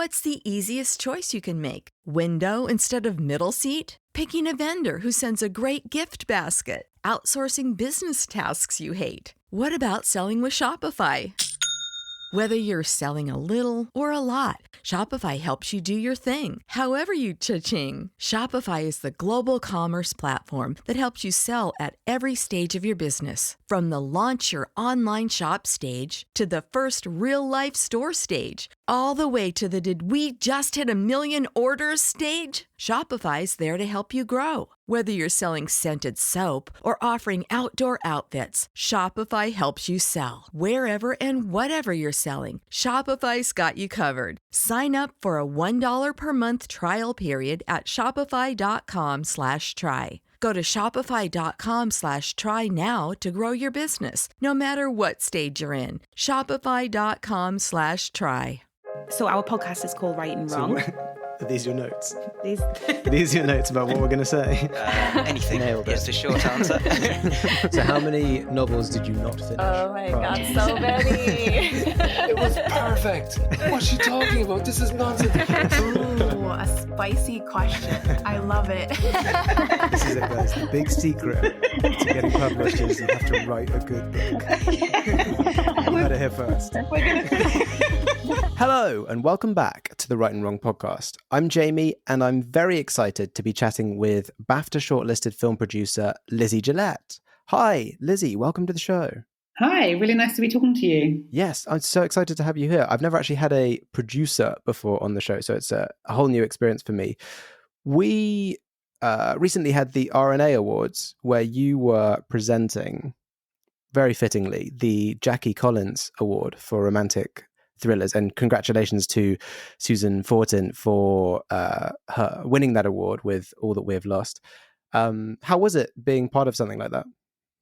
What's the easiest choice you can make? Window instead of middle seat? Picking a vendor who sends a great gift basket? Outsourcing business tasks you hate? What about selling with Shopify? Whether you're selling a little or a lot, Shopify helps you do your thing, however you cha-ching. Shopify is the global commerce platform that helps you sell at every stage of your business. From the launch your online shop stage to the first real-life store stage, all the way to the did we just hit a million orders stage. Shopify's there to help you grow. Whether you're selling scented soap or offering outdoor outfits, Shopify helps you sell. Wherever and whatever you're selling, Shopify's got you covered. Sign up for a $1 per month trial period at shopify.com/try. Go to shopify.com/try now to grow your business, no matter what stage you're in. Shopify.com/try. So our podcast is called Right and Wrong. Are these your notes? These These are your notes about what we're going to say? Anything. Nailed it. Is the short answer. So how many novels did you not finish? Oh my God, so many. It was perfect. What's she talking about? This is nonsense. Ooh, a spicy question. I love it. This is it, guys. The big secret to getting published is you have to write a good book. You heard it here first. Hello, and welcome back to the Right and Wrong podcast. I'm Jamie, and I'm very excited to be chatting with BAFTA shortlisted film producer Lizzie Gillett. Hi, Lizzie. Welcome to the show. Hi, really nice to be talking to you. Yes, I'm so excited to have you here. I've never actually had a producer before on the show, so it's a whole new experience for me. We recently had the RNA Awards where you were presenting, very fittingly, the Jackie Collins Award for Romantic Thrillers, and congratulations to Susan Fortin for her winning that award with All That We Have Lost. How was it being part of something like that?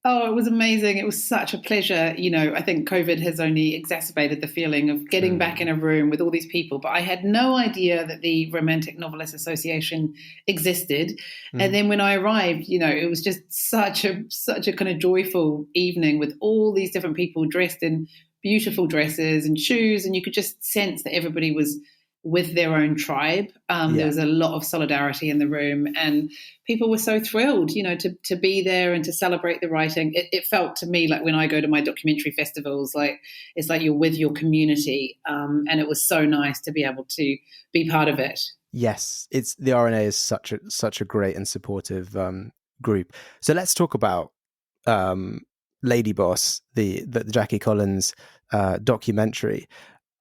Oh, it was amazing. It was such a pleasure. You know, I think COVID has only exacerbated the feeling of getting back in a room with all these people. But I had no idea that the Romantic Novelists Association existed. And then when I arrived, you know, it was just such a kind of joyful evening with all these different people dressed in beautiful dresses and shoes. And you could just sense that everybody was with their own tribe. There was a lot of solidarity in the room, and people were so thrilled, you know, to be there and to celebrate the writing. It felt to me like when I go to my documentary festivals, like it's like you're with your community, and it was so nice to be able to be part of it. Yes, it's the RNA is such a great and supportive group. So let's talk about Lady Boss, the Jackie Collins documentary.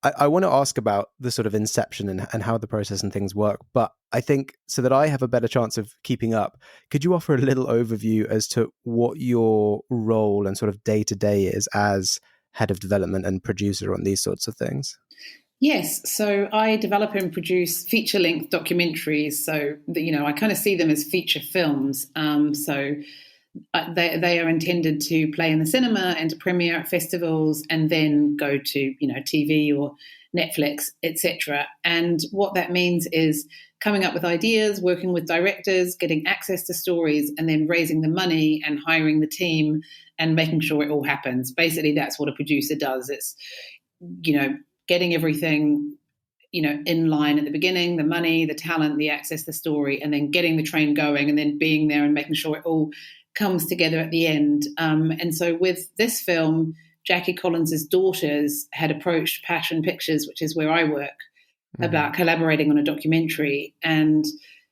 I want to ask about the sort of inception and how the process and things work. But I think so that I have a better chance of keeping up, could you offer a little overview as to what your role and sort of day-to-day is as head of development and producer on these sorts of things? Yes. So I develop and produce feature-length documentaries. So, you know, I kind of see them as feature films. They are intended to play in the cinema and to premiere at festivals and then go to, you know, TV or Netflix, etc. And what that means is coming up with ideas, working with directors, getting access to stories, and then raising the money and hiring the team and making sure it all happens. Basically, that's what a producer does. It's, you know, getting everything, you know, in line at the beginning, the money, the talent, the access, the story, and then getting the train going and then being there and making sure it all comes together at the end. And so with this film, Jackie Collins's daughters had approached Passion Pictures, which is where I work, about collaborating on a documentary. And,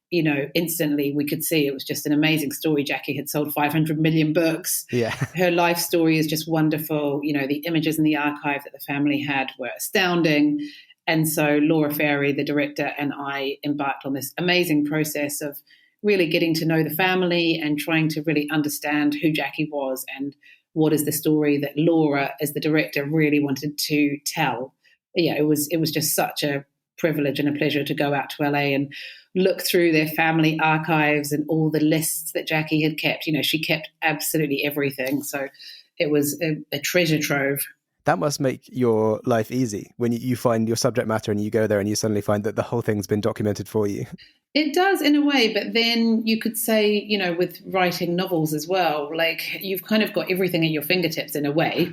you know, instantly we could see it was just an amazing story. Jackie had sold 500 million books. Yeah. Her life story is just wonderful. You know, the images in the archive that the family had were astounding. And so Laura Ferry, the director, and I embarked on this amazing process of really getting to know the family and trying to really understand who Jackie was and what is the story that Laura, as the director, really wanted to tell. Yeah, it was just such a privilege and a pleasure to go out to LA and look through their family archives and all the lists that Jackie had kept. You know, she kept absolutely everything. So it was a treasure trove. That must make your life easy when you find your subject matter and you go there and you suddenly find that the whole thing's been documented for you. It does in a way, but then you could say, you know, with writing novels as well, like you've kind of got everything at your fingertips in a way.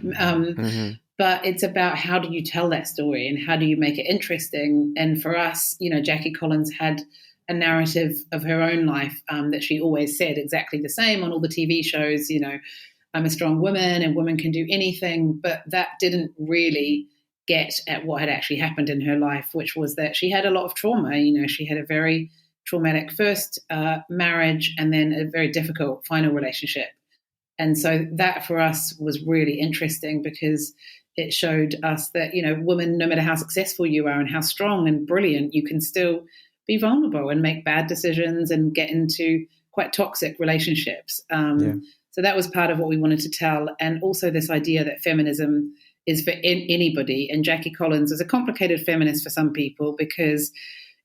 But it's about how do you tell that story and how do you make it interesting. And for us, Jackie Collins had a narrative of her own life that she always said exactly the same on all the TV shows. I'm a strong woman and women can do anything. But that didn't really get at what had actually happened in her life, which was that she had a lot of trauma. She had a very traumatic first marriage and then a very difficult final relationship. And so that for us was really interesting because it showed us that, women, no matter how successful you are and how strong and brilliant, you can still be vulnerable and make bad decisions and get into quite toxic relationships. So that was part of what we wanted to tell. And also this idea that feminism is for anybody. And Jackie Collins is a complicated feminist for some people because,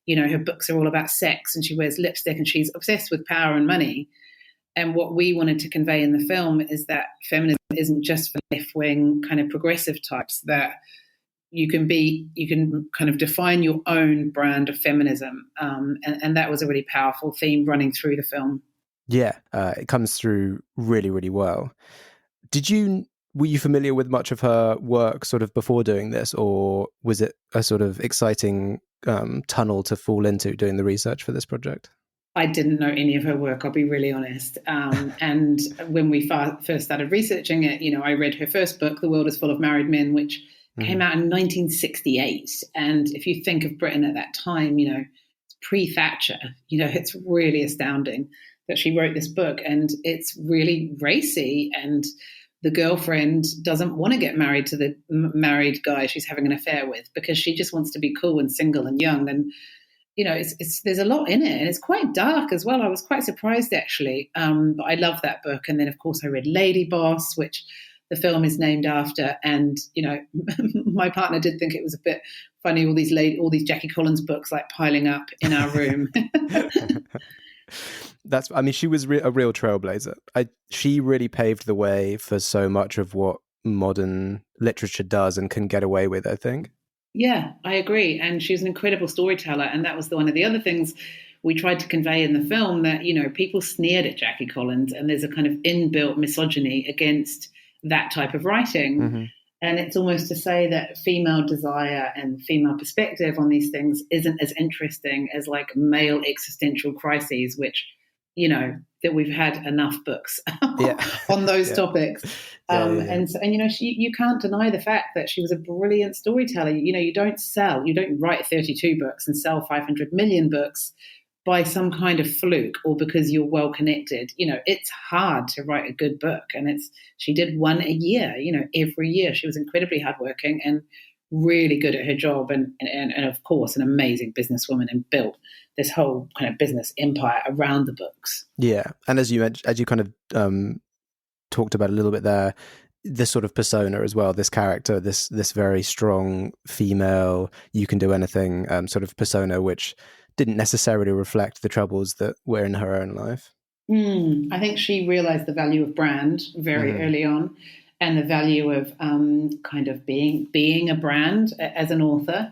her books are all about sex and she wears lipstick and she's obsessed with power and money. And what we wanted to convey in the film is that feminism isn't just for left-wing kind of progressive types, that you can kind of define your own brand of feminism. And that was a really powerful theme running through the film. Yeah, it comes through really, really well. Were you familiar with much of her work sort of before doing this, or was it a sort of exciting tunnel to fall into doing the research for this project? I didn't know any of her work, I'll be really honest. And when we first started researching it, I read her first book, The World is Full of Married Men, which came out in 1968. And if you think of Britain at that time, it's pre-Thatcher, it's really astounding that she wrote this book. And it's really racy. And the girlfriend doesn't want to get married to the married guy she's having an affair with because she just wants to be cool and single and young. And there's a lot in it, and it's quite dark as well. I was quite surprised actually, but I love that book. And then of course I read Lady Boss, which the film is named after. And my partner did think it was a bit funny, all these Jackie Collins books like piling up in our room. She was a real trailblazer. She really paved the way for so much of what modern literature does and can get away with, I think. Yeah, I agree. And she's an incredible storyteller. And that was one of the other things we tried to convey in the film, that, people sneered at Jackie Collins and there's a kind of inbuilt misogyny against that type of writing. Mm-hmm. And it's almost to say that female desire and female perspective on these things isn't as interesting as like male existential crises, which, that we've had enough books on those topics. And you can't deny the fact that she was a brilliant storyteller. You don't write 32 books and sell 500 million books by some kind of fluke or because you're well connected. It's hard to write a good book, and she did one a year, every year. She was incredibly hardworking and really good at her job, and of course an amazing businesswoman, and built this whole kind of business empire around the books. Yeah, and as you kind of talked about a little bit there, this sort of persona as well, this character, this very strong female, you can do anything sort of persona, which didn't necessarily reflect the troubles that were in her own life. I think she realized the value of brand very early on, and the value of kind of being a brand as an author,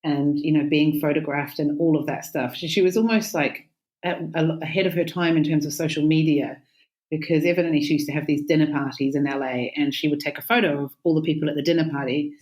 and being photographed and all of that stuff. She was almost like ahead of her time in terms of social media, because evidently she used to have these dinner parties in LA, and she would take a photo of all the people at the dinner party,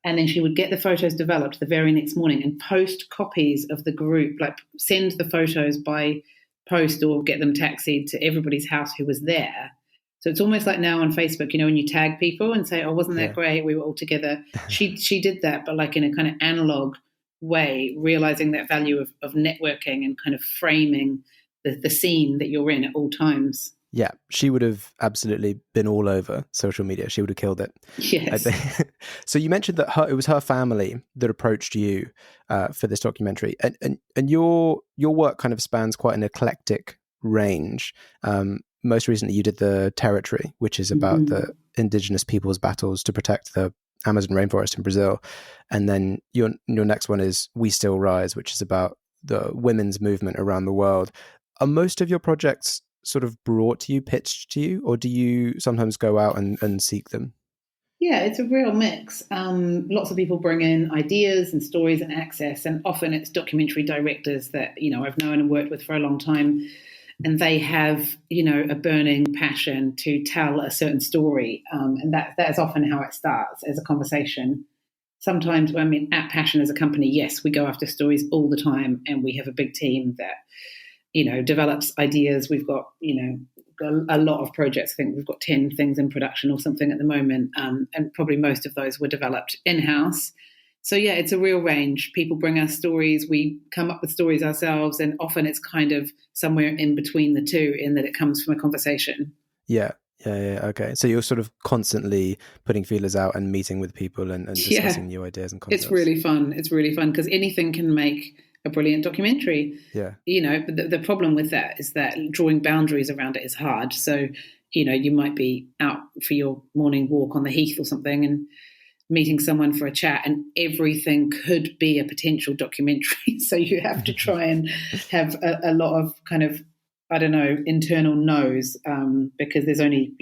and then she would get the photos developed the very next morning and post copies of the group, like send the photos by post or get them taxied to everybody's house who was there. So it's almost like now on Facebook, when you tag people and say, oh, wasn't that great? We were all together. She did that, but like in a kind of analog way, realizing that value of networking and kind of framing the scene that you're in at all times. Yeah, she would have absolutely been all over social media. She would have killed it. Yes. So you mentioned that it was her family that approached you for this documentary, and your work kind of spans quite an eclectic range. Most recently, you did The Territory, which is about the indigenous people's battles to protect the Amazon rainforest in Brazil, and then your next one is We Still Rise, which is about the women's movement around the world. Are most of your projects sort of brought to you, pitched to you, or do you sometimes go out and seek them? Yeah, it's a real mix. Lots of people bring in ideas and stories and access, and often it's documentary directors that I've known and worked with for a long time, and they have, you know, a burning passion to tell a certain story. And that is often how it starts, as a conversation. Sometimes, I mean, at Passion as a company, yes, we go after stories all the time, and we have a big team that, you know, develops ideas. We've got, you know, a lot of projects. I think we've got 10 things in production or something at the moment, and probably most of those were developed in-house. So yeah, it's a real range. People bring us stories, we come up with stories ourselves, and often it's kind of somewhere in between the two, in that it comes from a conversation. Yeah. Okay. So you're sort of constantly putting feelers out and meeting with people and discussing new ideas and concepts. It's really fun. It's really fun because anything can make a brilliant documentary. Yeah. You know, but the problem with that is that drawing boundaries around it is hard. So, you know, you might be out for your morning walk on the heath or something and meeting someone for a chat, and everything could be a potential documentary. So you have to try and have a lot of kind of, I don't know, internal no's, because there's only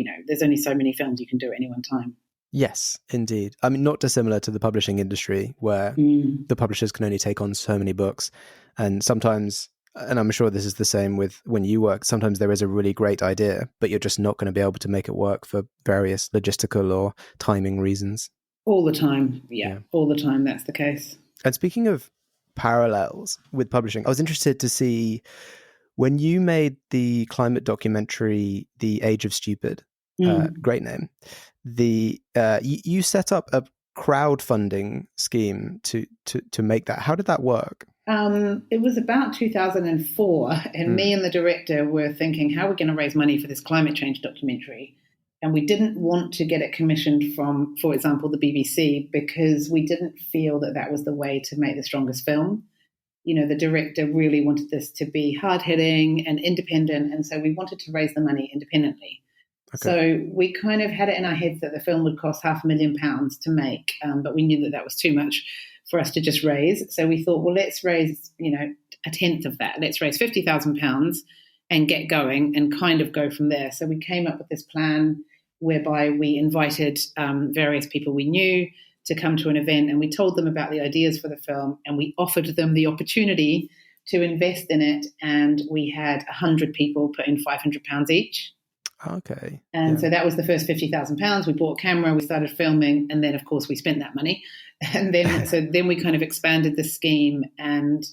so many films you can do at any one time. Yes, indeed. I mean, not dissimilar to the publishing industry, where the publishers can only take on so many books. And sometimes, and I'm sure this is the same with when you work, sometimes there is a really great idea, but you're just not going to be able to make it work for various logistical or timing reasons. All the time. Yeah, all the time that's the case. And speaking of parallels with publishing, I was interested to see when you made the climate documentary, The Age of Stupid, great name, you set up a crowdfunding scheme to make that. How did that work? It was about 2004, and me and the director were thinking, how are we going to raise money for this climate change documentary? And we didn't want to get it commissioned from, for example, the BBC, because we didn't feel that that was the way to make the strongest film. You know, the director really wanted this to be hard-hitting and independent, and so we wanted to raise the money independently. Okay. So we kind of had it in our heads that the film would cost £500,000 to make, but we knew that that was too much for us to just raise. So we thought, well, let's raise, you know, a tenth of that. Let's raise £50,000 and get going and kind of go from there. So we came up with this plan whereby we invited various people we knew to come to an event, and we told them about the ideas for the film, and we offered them the opportunity to invest in it. And we had 100 people put in £500 each. Okay. And so that was the first £50,000. We bought a camera, we started filming, and then of course we spent that money. And then then we kind of expanded the scheme, and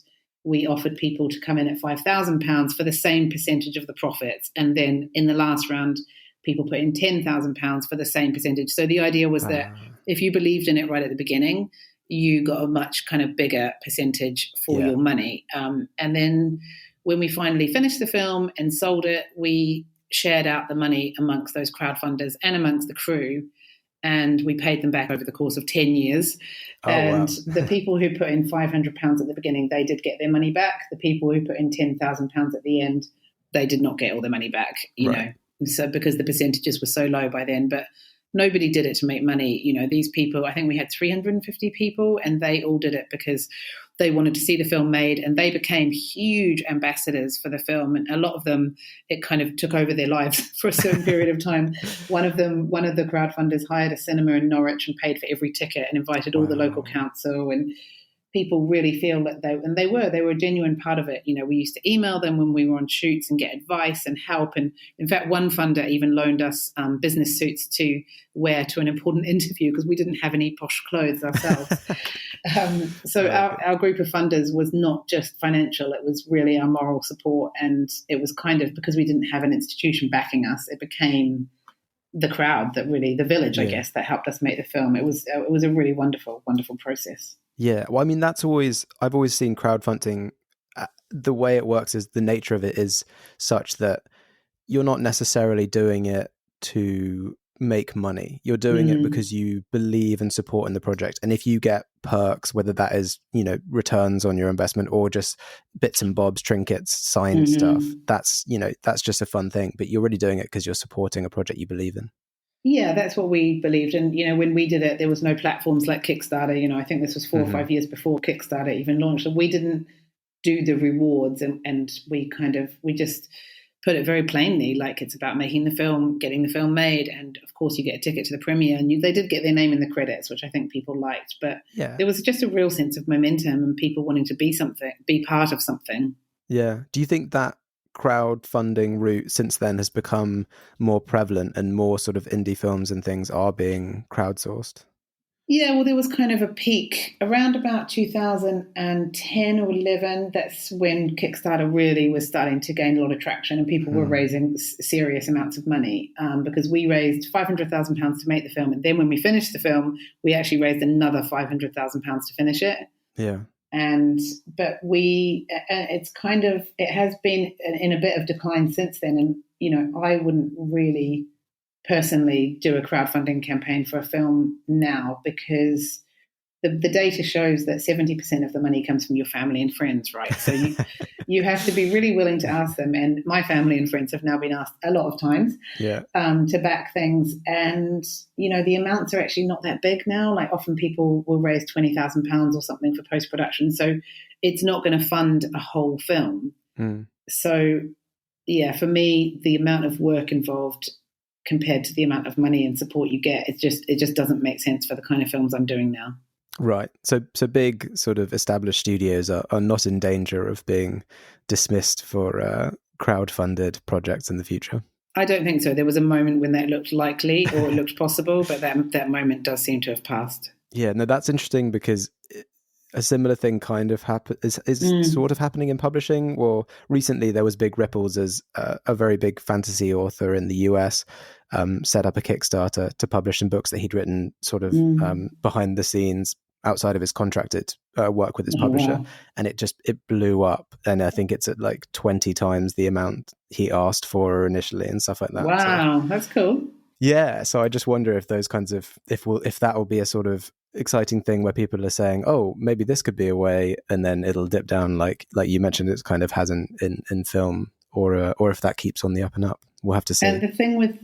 we offered people to come in at £5,000 for the same percentage of the profits. And then in the last round, people put in £10,000 for the same percentage. So the idea was that if you believed in it right at the beginning, you got a much kind of bigger percentage for your money. And then when we finally finished the film and sold it, we shared out the money amongst those crowdfunders and amongst the crew, and we paid them back over the course of 10 years. The people who put in £500 at the beginning, they did get their money back. The people who put in £10,000 at the end, they did not get all their money back, you know. So because the percentages were so low by then, but nobody did it to make money. You know, these people, I think we had 350 people, and they all did it because they wanted to see the film made, and they became huge ambassadors for the film. And a lot of them, it kind of took over their lives for a certain period of time. One of the crowdfunders hired a cinema in Norwich and paid for every ticket and invited all the local council, and people really feel that they were a genuine part of it. You know, we used to email them when we were on shoots and get advice and help. And in fact, one funder even loaned us business suits to wear to an important interview because we didn't have any posh clothes ourselves. Our group of funders was not just financial, it was really our moral support. And it was kind of, because we didn't have an institution backing us, it became the crowd that really, the village, I guess, that helped us make the film. It was a really wonderful, wonderful process. Yeah. Well, I mean, I've always seen crowdfunding, the way it works is the nature of it is such that you're not necessarily doing it to make money. You're doing it because you believe and support in the project. And if you get perks, whether that is, you know, returns on your investment or just bits and bobs, trinkets, signed stuff, that's just a fun thing. But you're really doing it because you're supporting a project you believe in. Yeah, that's what we believed. And, you know, when we did it, there was no platforms like Kickstarter. You know, I think this was 4 or 5 years before Kickstarter even launched. And we didn't do the rewards, and we just put it very plainly, like it's about making the film, getting the film made. And of course you get a ticket to the premiere, and they did get their name in the credits, which I think people liked. But there was just a real sense of momentum and people wanting to be part of something. Yeah. Do you think that crowdfunding route since then has become more prevalent and more sort of indie films and things are being crowdsourced? Yeah, well, there was kind of a peak around about 2010 or 11. That's when Kickstarter really was starting to gain a lot of traction, and people were raising serious amounts of money, because we raised £500,000 to make the film. And then when we finished the film, we actually raised another £500,000 to finish it. Yeah. But it has been in a bit of decline since then. And, you know, I wouldn't really personally do a crowdfunding campaign for a film now, because the data shows that 70% of the money comes from your family and friends, right? So you have to be really willing to ask them. And my family and friends have now been asked a lot of times to back things. And, you know, the amounts are actually not that big now. Like often people will raise £20,000 or something for post-production. So it's not going to fund a whole film. So, yeah, for me, the amount of work involved compared to the amount of money and support you get, it just doesn't make sense for the kind of films I'm doing now. Right. So big sort of established studios are not in danger of being dismissed for crowd-funded projects in the future. I don't think so. There was a moment when that looked likely or it looked possible, but that moment does seem to have passed. Yeah, no, that's interesting, because a similar thing kind of is sort of happening in publishing. Well, recently there was big ripples as a very big fantasy author in the US set up a Kickstarter to publish some books that he'd written sort of behind the scenes outside of his contracted work with his publisher. And it blew up. And I think it's at like 20 times the amount he asked for initially and stuff like that. Wow, that's cool. Yeah, so I just wonder if those kinds of if that will be a sort of exciting thing where people are saying, oh, maybe this could be a way, and then it'll dip down like you mentioned it kind of has in film, or if that keeps on the up and up. We'll have to see. And the thing with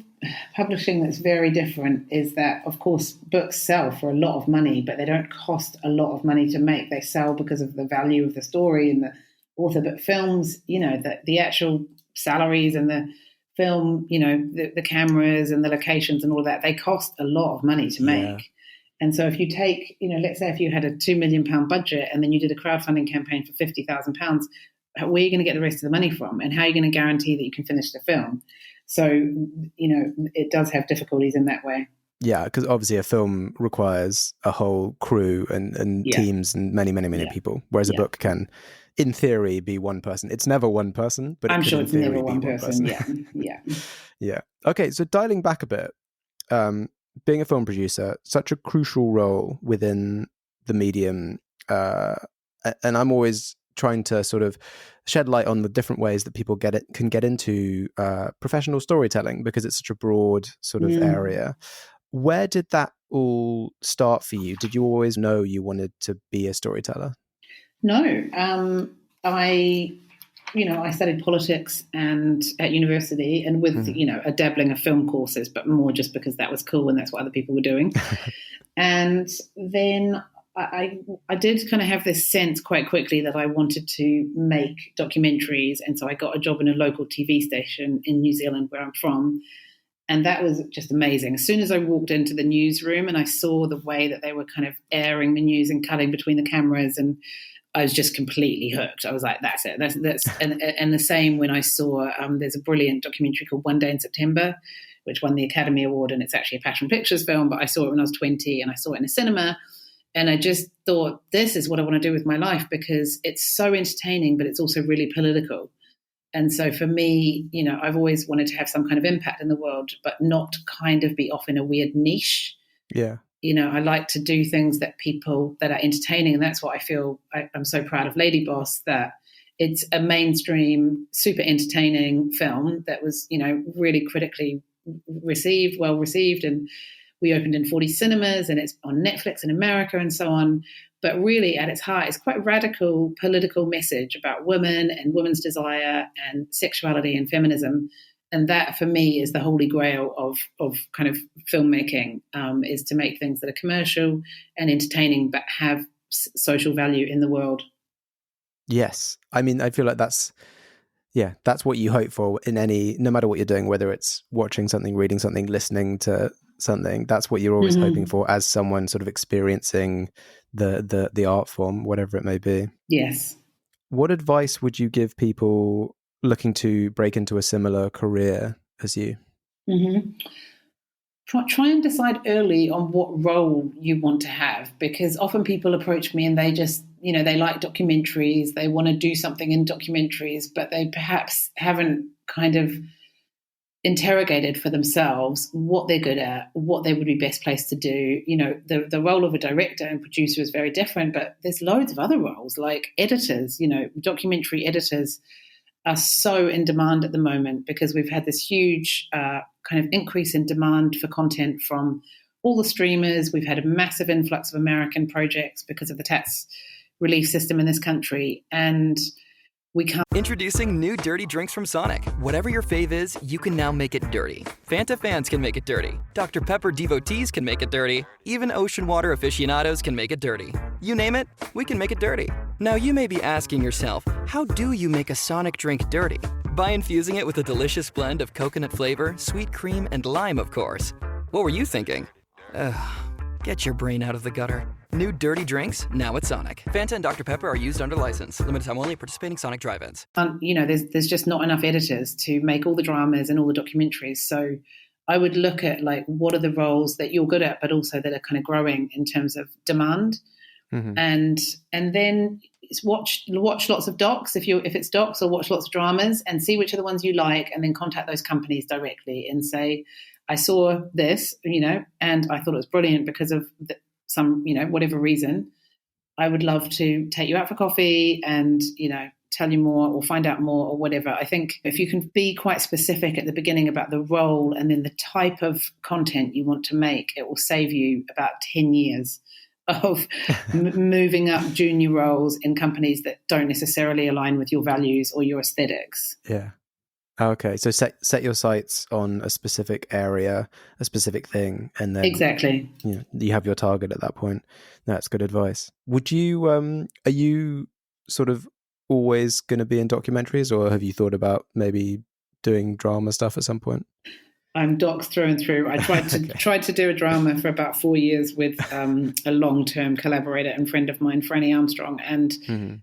publishing that's very different is that, of course, books sell for a lot of money, but they don't cost a lot of money to make. They sell because of the value of the story and the author. But films, you know, the actual salaries and the film, you know, the cameras and the locations and all of that, they cost a lot of money to make. Yeah. And so if you take, you know, let's say if you had a £2 million budget and then you did a crowdfunding campaign for £50,000, where are you going to get the rest of the money from? And how are you going to guarantee that you can finish the film? So, you know, it does have difficulties in that way. Yeah, because obviously a film requires a whole crew and teams and many people, whereas a book can, in theory, be one person. It's never one person, but I'm sure it's never one person. Yeah. Okay, so dialing back a bit, being a film producer, such a crucial role within the medium, and I'm always trying to sort of shed light on the different ways that people can get into professional storytelling, because it's such a broad sort of area. Where did that all start for you? Did you always know you wanted to be a storyteller? No, I studied politics and at university, and with a dabbling of film courses, but more just because that was cool and that's what other people were doing. And then I did kind of have this sense quite quickly that I wanted to make documentaries, and so I got a job in a local TV station in New Zealand, where I'm from. And that was just amazing. As soon as I walked into the newsroom and I saw the way that they were kind of airing the news and cutting between the cameras, and I was just completely hooked. I was like, that's it. That's and the same when I saw, there's a brilliant documentary called One Day in September, which won the Academy Award, and it's actually a Passion Pictures film, but I saw it when I was 20 and I saw it in a cinema. And I just thought, this is what I want to do with my life, because it's so entertaining, but it's also really political. And so for me, you know, I've always wanted to have some kind of impact in the world, but not kind of be off in a weird niche. Yeah. You know, I like to do things that are entertaining. And that's what I feel I'm so proud of Lady Boss, that it's a mainstream, super entertaining film that was, you know, really critically well received. And we opened in 40 cinemas, and it's on Netflix in America and so on. But really at its heart, it's quite a radical political message about women and women's desire and sexuality and feminism. And that, for me, is the holy grail of kind of filmmaking, is to make things that are commercial and entertaining, but have social value in the world. Yes. I mean, I feel like that's what you hope for in no matter what you're doing, whether it's watching something, reading something, listening to something. That's what you're always hoping for as someone sort of experiencing the art form, whatever it may be. Yes. What advice would you give people looking to break into a similar career as you? Mm-hmm. Try and decide early on what role you want to have, because often people approach me and they just, they like documentaries, they want to do something in documentaries, but they perhaps haven't kind of interrogated for themselves what they're good at, what they would be best placed to do. The role of a director and producer is very different, but there's loads of other roles like editors. Documentary editors are so in demand at the moment because we've had this huge kind of increase in demand for content from all the streamers. We've had a massive influx of American projects because of the tax relief system in this country, and we can't. Introducing new Dirty Drinks from Sonic. Whatever your fave is, you can now make it dirty. Fanta fans can make it dirty. Dr. Pepper devotees can make it dirty. Even ocean water aficionados can make it dirty. You name it, we can make it dirty. Now you may be asking yourself, how do you make a Sonic drink dirty? By infusing it with a delicious blend of coconut flavor, sweet cream, and lime, of course. What were you thinking? Get your brain out of the gutter. New Dirty Drinks, now at Sonic. Fanta and Dr. Pepper are used under license. Limited time only at participating Sonic drive-ins. There's just not enough editors to make all the dramas and all the documentaries. So I would look at what are the roles that you're good at, but also that are kind of growing in terms of demand. Mm-hmm. And then watch lots of docs if it's docs, or watch lots of dramas and see which are the ones you like, and then contact those companies directly and say, I saw this, and I thought it was brilliant because of some, whatever reason. I would love to take you out for coffee and, tell you more or find out more or whatever. I think if you can be quite specific at the beginning about the role and then the type of content you want to make, it will save you about 10 years of moving up junior roles in companies that don't necessarily align with your values or your aesthetics. Yeah. Okay, so set your sights on a specific area, a specific thing, and then exactly, you have your target at that point. That's good advice. Would you are you sort of always going to be in documentaries, or have you thought about maybe doing drama stuff at some point? I'm docs through and through. I tried to do a drama for about 4 years with a long-term collaborator and friend of mine, Franny Armstrong, and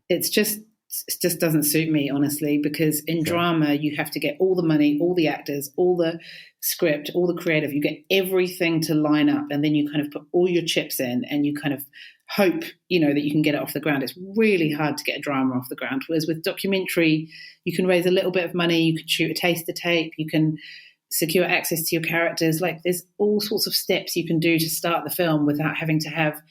it just doesn't suit me, honestly, because in drama you have to get all the money, all the actors, all the script, all the creative. You get everything to line up, and then you kind of put all your chips in and you kind of hope, that you can get it off the ground. It's really hard to get a drama off the ground. Whereas with documentary, you can raise a little bit of money, you can shoot a taster tape, you can secure access to your characters. There's all sorts of steps you can do to start the film without having to have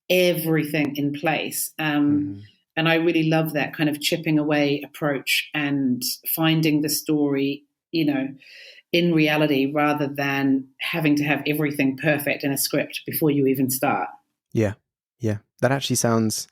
everything in place. And I really love that kind of chipping away approach and finding the story, in reality, rather than having to have everything perfect in a script before you even start. Yeah. That actually sounds,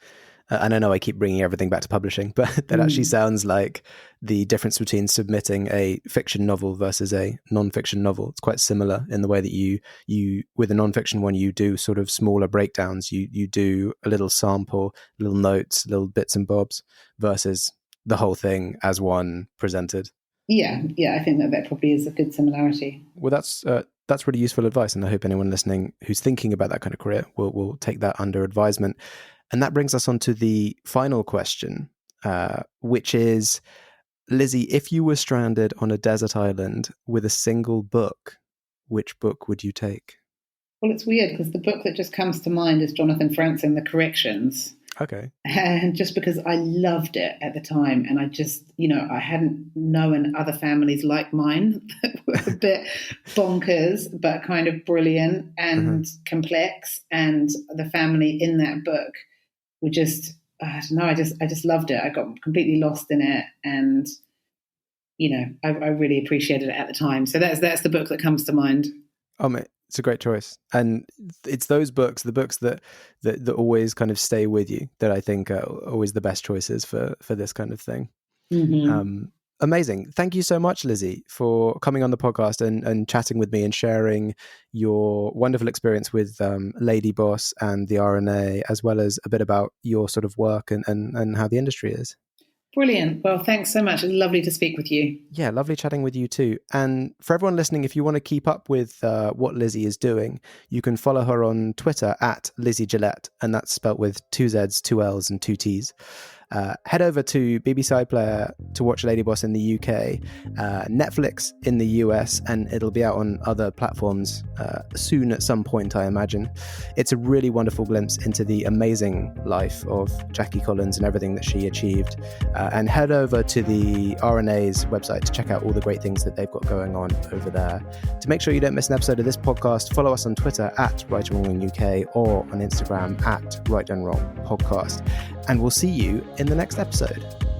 and I know I keep bringing everything back to publishing, but that actually sounds like the difference between submitting a fiction novel versus a non-fiction novel. It's quite similar in the way that you with a non-fiction one, you do sort of smaller breakdowns. You do a little sample, little notes, little bits and bobs, versus the whole thing as one presented. Yeah, I think that probably is a good similarity. Well, that's really useful advice, and I hope anyone listening who's thinking about that kind of career will take that under advisement. And that brings us on to the final question, which is, Lizzie, if you were stranded on a desert island with a single book, which book would you take? Well, it's weird because the book that just comes to mind is Jonathan Franzen, The Corrections. Okay. And just because I loved it at the time, and I just, I hadn't known other families like mine that were a bit bonkers, but kind of brilliant and complex. And the family in that book were just, I don't know, I just loved it. I got completely lost in it, and I really appreciated it at the time. So that's the book that comes to mind. Oh, mate, it's a great choice, and it's those books, the books that always kind of stay with you, that I think are always the best choices for this kind of thing. Amazing. Thank you so much, Lizzie, for coming on the podcast and chatting with me and sharing your wonderful experience with Lady Boss and the RNA, as well as a bit about your sort of work and how the industry is. Brilliant. Well, thanks so much. It's lovely to speak with you. Yeah, lovely chatting with you too. And for everyone listening, if you want to keep up with what Lizzie is doing, you can follow her on Twitter at Lizzie Gillett, and that's spelt with 2 Zs, 2 Ls and 2 Ts. Head over to BBC iPlayer to watch Lady Boss in the UK, Netflix in the US, and it'll be out on other platforms soon at some point, I imagine. It's a really wonderful glimpse into the amazing life of Jackie Collins and everything that she achieved. And head over to the RNA's website to check out all the great things that they've got going on over there. To make sure you don't miss an episode of this podcast, follow us on Twitter at Right and Wrong UK or on Instagram at Right and Wrong Podcast. And we'll see you in the next episode.